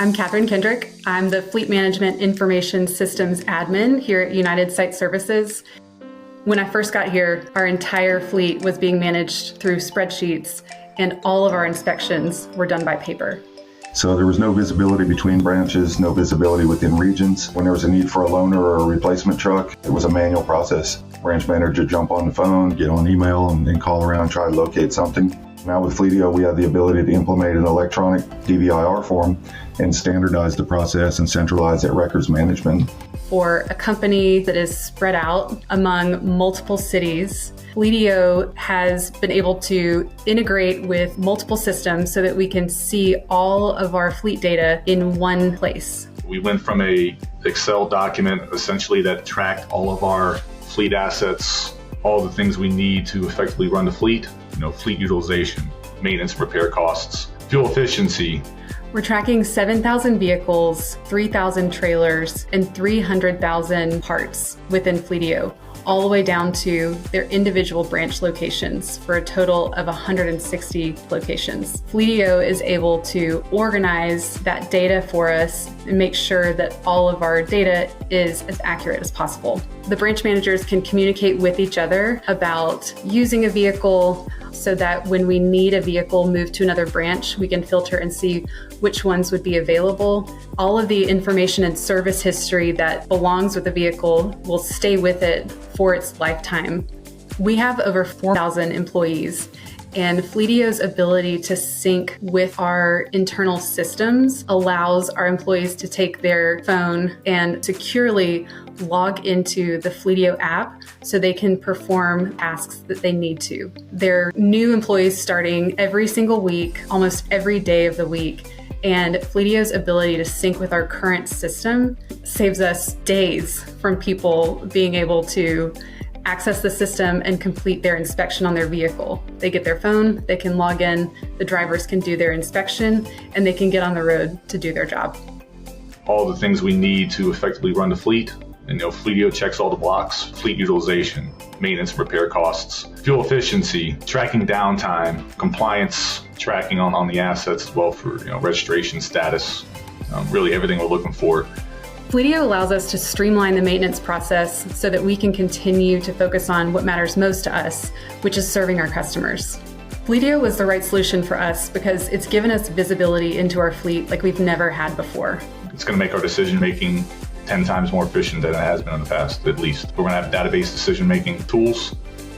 I'm Catherine Kendrick. I'm the Fleet Management Information Systems Admin here at United Site Services. When I first got here, our entire fleet was being managed through spreadsheets, and all of our inspections were done by paper. So there was no visibility between branches, no visibility within regions. When there was a need for a loaner or a replacement truck, it was a manual process. Branch manager would jump on the phone, get on email, and call around, try to locate something. Now with Fleetio, we have the ability to implement an electronic DVIR form and standardize the process and centralize that records management. For a company that is spread out among multiple cities, Fleetio has been able to integrate with multiple systems so that we can see all of our fleet data in one place. We went from a Excel document essentially that tracked all of our fleet assets, all the things we need to effectively run the fleet, fleet utilization, maintenance, repair costs, fuel efficiency. We're tracking 7,000 vehicles, 3,000 trailers, and 300,000 parts within Fleetio, all the way down to their individual branch locations for a total of 160 locations. Fleetio is able to organize that data for us and make sure that all of our data is as accurate as possible. The branch managers can communicate with each other about using a vehicle so that when we need a vehicle moved to another branch, we can filter and see which ones would be available. All of the information and service history that belongs with the vehicle will stay with it for its lifetime. We have over 4,000 employees, and Fleetio's ability to sync with our internal systems allows our employees to take their phone and securely log into the Fleetio app so they can perform tasks that they need to. There are new employees starting every single week, almost every day of the week. And Fleetio's ability to sync with our current system saves us days from people being able to access the system and complete their inspection on their vehicle. They get their phone, they can log in, the drivers can do their inspection, and they can get on the road to do their job. All the things we need to effectively run the fleet, and Fleetio checks all the blocks: fleet utilization, maintenance, repair costs, fuel efficiency, tracking downtime, compliance, tracking on the assets as well for registration status, really everything we're looking for. Fleetio allows us to streamline the maintenance process so that we can continue to focus on what matters most to us, which is serving our customers. Fleetio was the right solution for us because it's given us visibility into our fleet like we've never had before. It's going to make our decision making 10 times more efficient than it has been in the past, at least. We're going to have database decision-making tools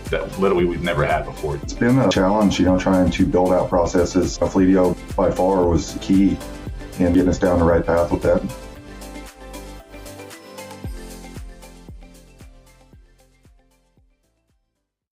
that literally we've never had before. It's been a challenge, trying to build out processes. Fleetio by far was key in getting us down the right path with that.